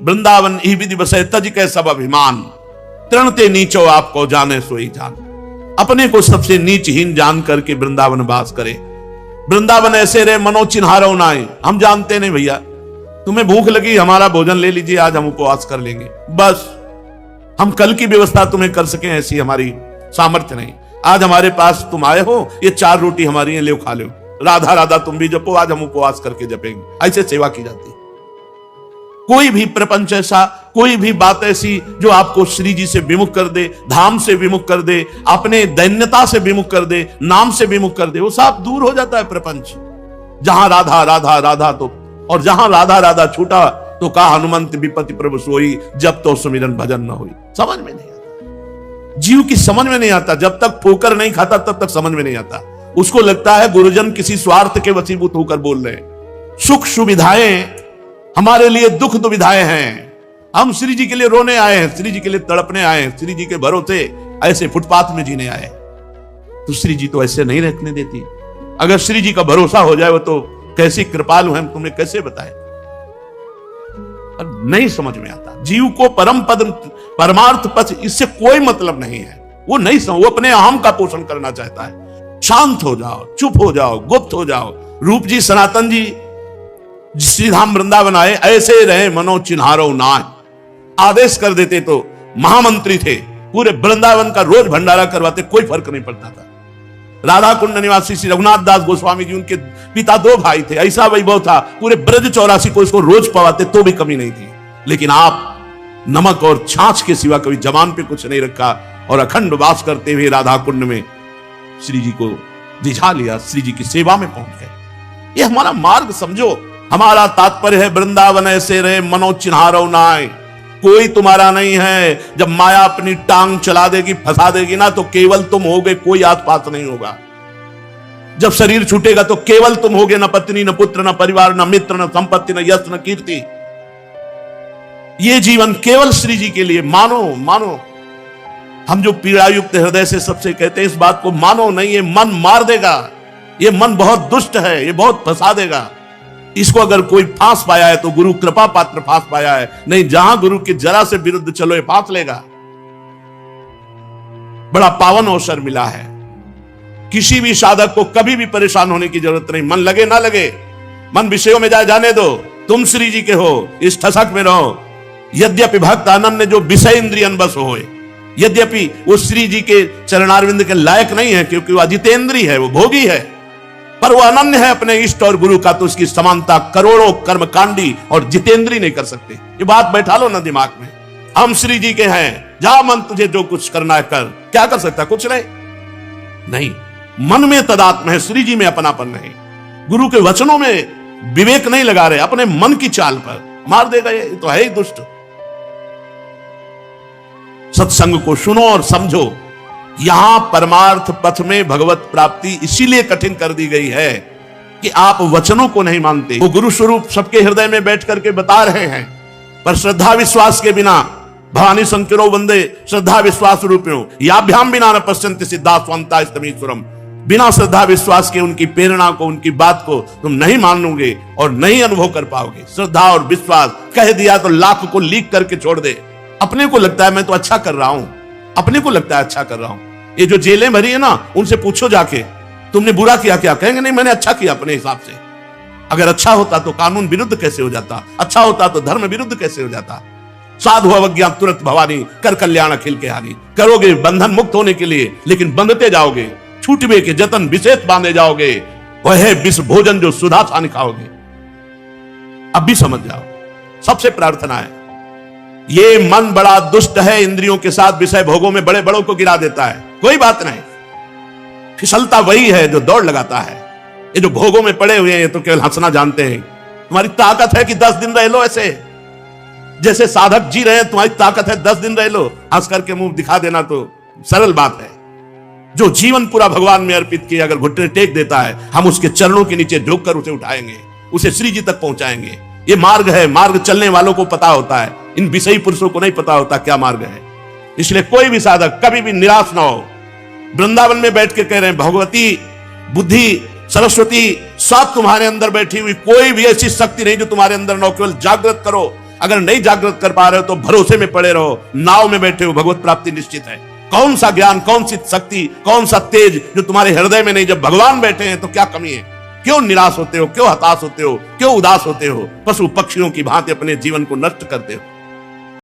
वृंदावन ही विधि बसे तज के सब अभिमान, तृणते नीचो आपको जाने सोई जान। अपने को सबसे नीचहीन जान करके वृंदावन वास करे। वृंदावन ऐसे रहे मनो चिन्हारो नाए। हम जानते नहीं भैया, तुम्हें भूख लगी हमारा भोजन ले लीजिए, आज हम उपवास कर लेंगे, बस हम कल की व्यवस्था तुम्हें कर सकें ऐसी हमारी सामर्थ्य नहीं। आज हमारे पास तुम आए हो, ये 4 रोटी हमारी है, ले खा लो, राधा राधा तुम भी जपो, आज हम उपवास करके जपेंगे। ऐसे सेवा की जाती है। कोई भी प्रपंच ऐसा, कोई भी बात ऐसी जो आपको श्री जी से विमुख कर दे, धाम से विमुख कर दे, अपने दैन्यता से विमुख कर दे, नाम से विमुख कर दे, वो सब दूर हो जाता है प्रपंच। जहां राधा राधा राधा तो, और जहां राधा राधा छूटा तो कहा हनुमंत विपति प्रभु सोई, जब तो सुमिरन भजन न हुई। समझ में नहीं आता, जीव की समझ में नहीं आता। जब तक ठोकर नहीं खाता तब तक समझ में नहीं आता। उसको लगता है गुरुजन किसी स्वार्थ के वशीभूत होकर बोल रहे हैं। सुख सुविधाएं हमारे लिए दुख दुविधाएं हैं। हम श्री जी के लिए रोने आए हैं, श्री जी के लिए तड़पने आए हैं, श्री जी के भरोसे ऐसे फुटपाथ में जीने आए। तो श्री जी तो ऐसे नहीं रखने देती। अगर श्री जी का भरोसा हो जाए वो तो कैसी कृपालु हैं, तुम्हें कैसे बताएं। नहीं समझ में आता। जीव को परम पद परमार्थ पथ इससे कोई मतलब नहीं है। वो नहीं वो अपने अहम का पोषण करना चाहता है। शांत हो जाओ, चुप हो जाओ, गुप्त हो जाओ। रूप जी सनातन जी श्रीधाम वृंदावन आए, ऐसे रहे मनो चिन्हारो नाय। आदेश कर देते तो महामंत्री थे, पूरे वृंदावन का रोज भंडारा करवाते, कोई फर्क नहीं पड़ता था। राधा कुंड निवासी श्री रघुनाथ दास गोस्वामी जी, उनके पिता 2 भाई थे, ऐसा वैभव था, पूरे ब्रज 84 को इसको रोज पवाते तो भी कमी नहीं थी। लेकिन आप नमक और छाछ के सिवा कभी जबान पे कुछ नहीं रखा और अखंड वास करते हुए राधा कुंड में श्री जी को रिझा लिया, श्री जी की सेवा में पहुंच गए। ये हमारा मार्ग समझो। हमारा तात्पर्य है वृंदावन ऐसे रहे मनो चिन्हारो नाय। कोई तुम्हारा नहीं है। जब माया अपनी टांग चला देगी, फंसा देगी ना, तो केवल तुम होगे, कोई आस पास नहीं होगा। जब शरीर छूटेगा तो केवल तुम होगे, न पत्नी, न पुत्र, न परिवार, न मित्र, न संपत्ति, न यश, न कीर्ति। ये जीवन केवल श्री जी के लिए। मानो मानो। हम जो पीड़ायुक्त हृदय से सबसे कहते हैं इस बात को, मानो नहीं, ये मन मार देगा। ये मन बहुत दुष्ट है, ये बहुत फंसा देगा। इसको अगर कोई फांस पाया है तो गुरु कृपा पात्र फांस पाया है, नहीं जहां गुरु के जरा से विरुद्ध चलो ये फांस लेगा। बड़ा पावन अवसर मिला है। किसी भी साधक को कभी भी परेशान होने की जरूरत नहीं। मन लगे ना लगे, मन विषयों में जाने दो। तुम श्री जी के हो, इस ठसक में रहो। यद्यपि भक्त अनन्य जो विषय इंद्रियन बस होए, यद्यपि वो श्री जी के चरणारविंद के लायक नहीं है, क्योंकि वो अजितेंद्रिय है, वो भोगी है, पर वो अनन्य है अपने इष्ट और गुरु का, तो उसकी समानता करोड़ों कर्मकांडी और जितेंद्री नहीं कर सकते। ये बात बैठा लो ना दिमाग में। हम श्री जी के हैं, जा मन तुझे जो कुछ करना है कर। क्या कर सकता? कुछ नहीं। मन में तदात्म है, श्री जी में अपनापन नहीं। गुरु के वचनों में विवेक नहीं लगा रहे, अपने मन की चाल पर मार देगा। ये तो है ही दुष्ट। सत्संग को सुनो और समझो। यहां परमार्थ पथ में भगवत प्राप्ति इसीलिए कठिन कर दी गई है कि आप वचनों को नहीं मानते। वो गुरु स्वरूप सबके हृदय में बैठ करके बता रहे हैं, पर श्रद्धा विश्वास के बिना भवानी संकिरो वंदे श्रद्धा विश्वास रूपियों याभ्याम बिना न पश्यन्ति सिद्धा स्वंता स्तमीश्वरम। बिना श्रद्धा विश्वास के उनकी प्रेरणा को, उनकी बात को तुम नहीं मानोगे और नहीं अनुभव कर पाओगे। श्रद्धा और विश्वास कह दिया तो लाख को लीक करके छोड़ दे। अपने को लगता है मैं तो अच्छा कर रहा हूं, अपने को लगता है अच्छा कर रहा हूं। ये जो जेलें भरी है ना, उनसे पूछो जाके तुमने बुरा किया क्या, कहेंगे नहीं मैंने अच्छा किया अपने हिसाब से। अगर अच्छा होता तो कानून विरुद्ध कैसे हो जाता, अच्छा होता तो धर्म विरुद्ध कैसे हो जाता। साधु अवज्ञा तुरंत भवानी कर कल्याण अखिल के हानि। करोगे बंधन मुक्त होने के लिए, लेकिन बंधते जाओगे, छूटवे के जतन विशेष बांधे जाओगे। वह है विष भोजन जो सुधा सा खाओगे। अब भी समझ जाओ। सबसे प्रार्थना है, ये मन बड़ा दुष्ट है, इंद्रियों के साथ विषय भोगों में बड़े बड़ों को गिरा देता है। कोई बात नहीं, फिसलता वही है जो दौड़ लगाता है। ये जो भोगों में पड़े हुए हैं ये तो केवल हंसना जानते हैं। तुम्हारी ताकत है कि 10 दिन रह लो ऐसे, जैसे साधक जी रहे हैं। तुम्हारी ताकत है 10 दिन रह लो, हंस करके मुंह दिखा देना तो सरल बात है। जो जीवन पूरा भगवान में अर्पित किया, अगर घुटने टेक देता है, हम उसके चरणों के नीचे झुक कर उसे उठाएंगे, उसे श्री जी तक पहुंचाएंगे। ये मार्ग है। मार्ग चलने वालों को पता होता है, इन विषयी पुरुषों को नहीं पता होता क्या मार्ग है। इसलिए कोई भी साधक कभी भी निराश ना हो। वृंदावन में बैठ के कह रहे हैं, भगवती बुद्धि सरस्वती सब तुम्हारे अंदर बैठी हुई, कोई भी ऐसी शक्ति नहीं जो तुम्हारे अंदर ना हो। केवल जागृत करो, अगर नहीं जागृत कर पा रहे हो तो भरोसे में पड़े रहो, नाव में बैठे हो, भगवत प्राप्ति निश्चित है। कौन सा ज्ञान, कौन सी शक्ति, कौन सा तेज जो तुम्हारे हृदय में नहीं? जब भगवान बैठे हैं तो क्या कमी है? क्यों निराश होते हो, क्यों हताश होते हो, क्यों उदास होते हो? पशु पक्षियों की भांति अपने जीवन को नष्ट करते हो।